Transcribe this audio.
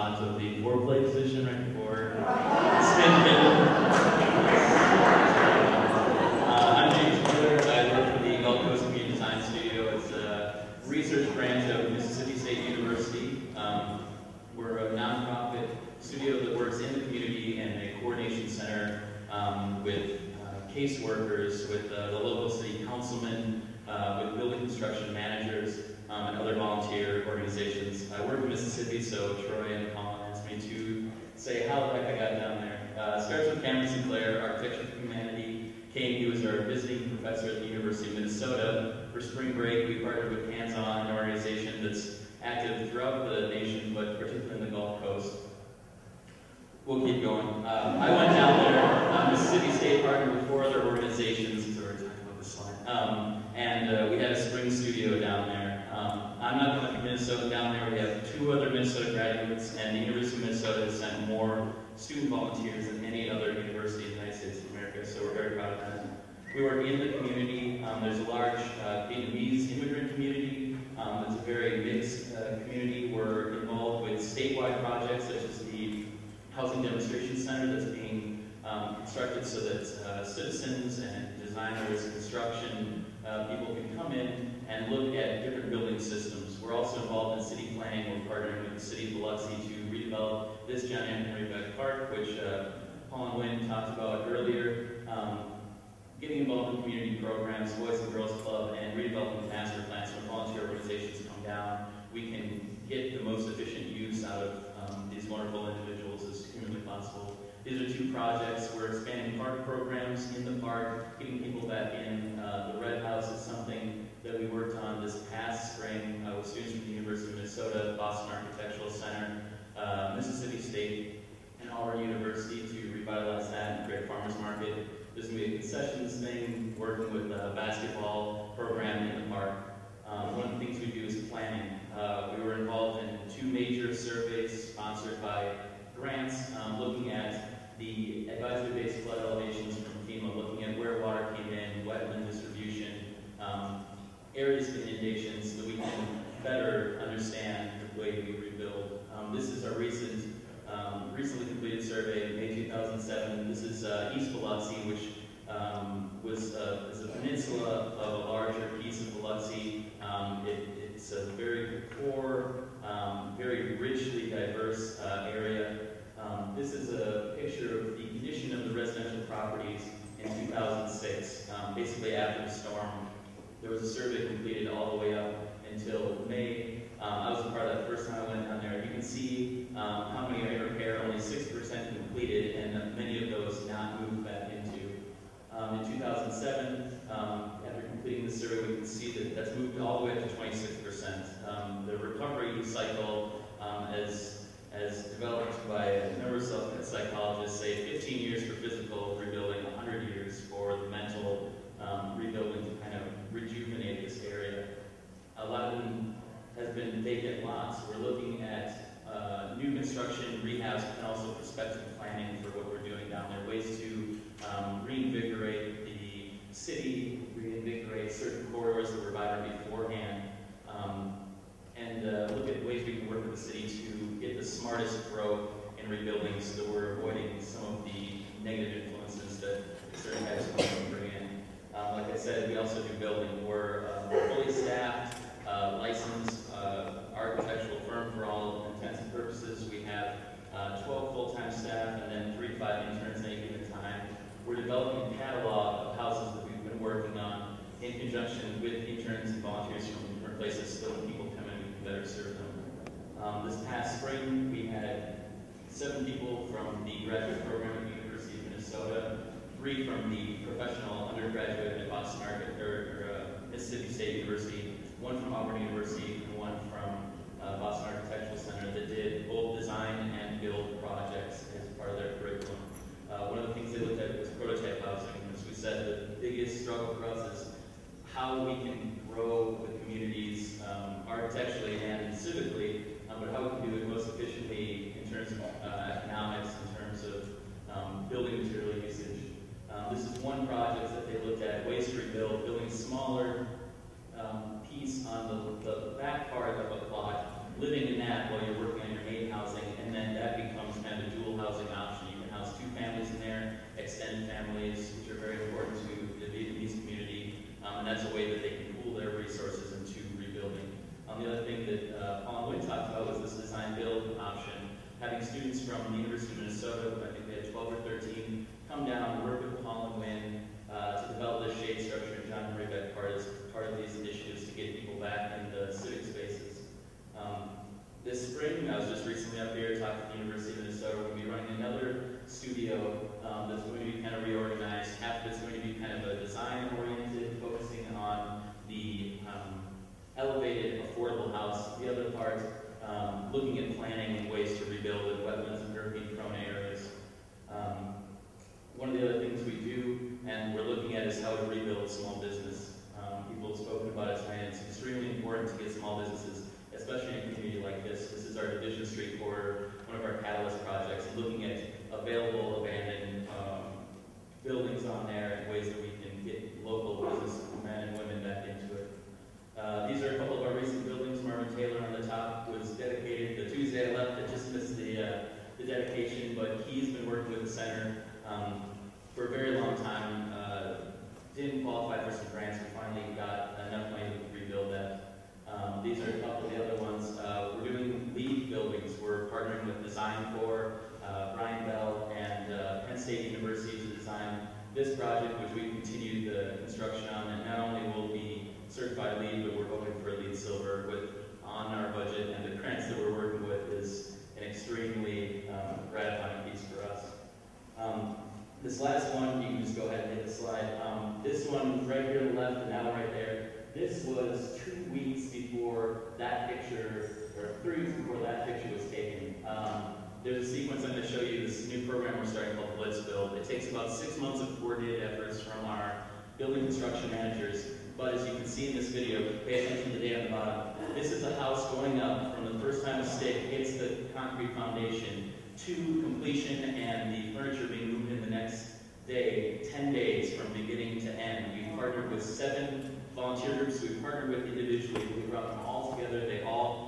font of the foreplay position right before spin. I'm James Miller. I work for the Gulf Coast Community Design Studio. It's a research branch of Mississippi State University. We're a nonprofit studio that works in the community and a coordination center with caseworkers, with the local city councilmen, with building construction managers, and other volunteer organizations. I work in Mississippi, so Troy and Colin asked me to say how the heck I got down there. It starts with Cameron Sinclair, Architecture for Humanity. He was our visiting professor at the University of Minnesota. For spring break, we partnered with Hands-On, an organization that's active throughout the nation, but particularly in the Gulf Coast. We'll keep going. I went down there. Mississippi State partnered with 4 other organizations, so we're talking about this slide. And we had a spring studio down there. I'm not going to Minnesota down there. We have 2 other Minnesota graduates, and the University of Minnesota has sent more student volunteers than any other university in the United States of America, so we're very proud of that. We work in the community. There's a large Vietnamese immigrant community. It's a very mixed community. We're involved with statewide projects such as the Housing Demonstration Center that's being constructed so that citizens and designers, construction people can come in and look at different building systems. We're also involved in city planning. We're partnering with the city of Biloxi to redevelop this John M. Henry Beck Park, which Paul and Wynn talked about earlier. Getting involved in community programs, Boys and Girls Club, and redeveloping master plans when volunteer organizations come down. We can get the most efficient use out of these wonderful individuals as humanly possible. These are 2 projects. We're expanding park programs in the park, getting people back in. The Red House is something that we worked on this past spring with students from the University of Minnesota, Boston Architectural Center, Mississippi State, and Auburn University to revitalize that and create a farmers market. There's going to be a concessions thing, working with a basketball program in the park. One of the things we do is planning. We were involved in 2 major surveys sponsored by grants, looking at the advisory-based flood elevations from FEMA, looking at where water came in, wetland distribution, areas of inundation, so that we can better understand the way we rebuild. This is our recently completed survey in May 2007. This is East Biloxi, which is a peninsula of a larger piece of Biloxi. It's a very poor, very richly diverse area. This is a picture of the condition of the residential properties in 2006, basically after the storm. There was a survey completed all the way up until May. I was a part of that first time I went down there. You can see how many are in repair, only 6% completed, and many of those not moved back into. In 2007, after completing the survey, we can see that that's moved all the way up to 26%. The recovery cycle, as developed by a number of psychologists, say 15 years for physical rebuilding, 100 years for the mental rebuilding to kind of rejuvenate this area. A lot of them has been vacant lots. We're looking at new construction, rehabs, and also prospective planning for what we're doing down there. Ways to reinvigorate the city, reinvigorate certain corridors that were vibrant beforehand, and look at ways we can work with the city to get the smartest growth in rebuilding so that we're avoiding some of the negative influences that certain types of homes bring in. Like I said, we also do building. We're fully staffed, licensed architectural firm for all intents and purposes. We have 12 full-time staff and then 3 to 5 interns at any given time. We're developing a catalog of houses that we've been working on in conjunction with interns and volunteers from different places so that when people come in, we can better serve them. This past spring, we had 7 people from the graduate program at the University of Minnesota, 3 from the professional undergraduate at Boston Mississippi State University, 1 from Auburn University, and 1 from Boston Architectural Center that did both design and build projects as part of their curriculum. One of the things they looked at was prototype housing. As we said, the biggest struggle for us is how we can grow the communities architecturally and civically, but how we can do it most efficiently in terms of economics, in terms of building material usage. This is one project that they looked at, ways to rebuild, building smaller piece on the back part of a that Paul and Wynn talked about was this design-build option. Having students from the University of Minnesota, I think they had 12 or 13, come down and work with Paul and Wynn to develop this shade structure. And John Hurricane part of these initiatives to get people back in the civic spaces. This spring, I was just recently up here talking to the University of Minnesota. We'll be running another studio that's going to be kind of reorganized. Half of it's going to be kind of a design-oriented, focusing on the elevated, affordable house. The other part, looking at planning and ways to rebuild in wetlands and hurricane-prone areas. One of the other things we do, and we're looking at, is how to rebuild small business. People have spoken about it tonight. It's extremely important to get small businesses, especially in a community like this. This is our Division Street corridor, one of our catalyst projects, looking at available abandoned buildings on there and ways that we can get local businessmen and women back into it. These are a couple of our recent buildings. Marvin Taylor on the top was dedicated. The Tuesday I left, I just missed the dedication, but he's been working with the center for a very long time. Didn't qualify for some grants, but finally got enough money to rebuild that. These are a couple of the other ones. We're doing LEED buildings. We're partnering with Design Corps, Brian Bell, and Penn State University to design this project, which we continue the construction on. And not only will be certified LEED, but we're hoping for a LEED Silver on our budget. And the grants that we're working with is an extremely gratifying piece for us. This last one, you can just go ahead and hit the slide. This one right here on the left and now right there, this was 2 weeks before that picture, or 3 weeks before that picture was taken. There's a sequence I'm going to show you, this new program we're starting called Blitz Build. It takes about 6 months of coordinated efforts from our building construction managers. But as you can see in this video, pay attention to the date on the bottom. This is a house going up from the first time a stick hits the concrete foundation to completion and the furniture being moved in the next day, 10 days from beginning to end. We've partnered with 7 volunteer groups. We've partnered with individually. We brought them all together. They all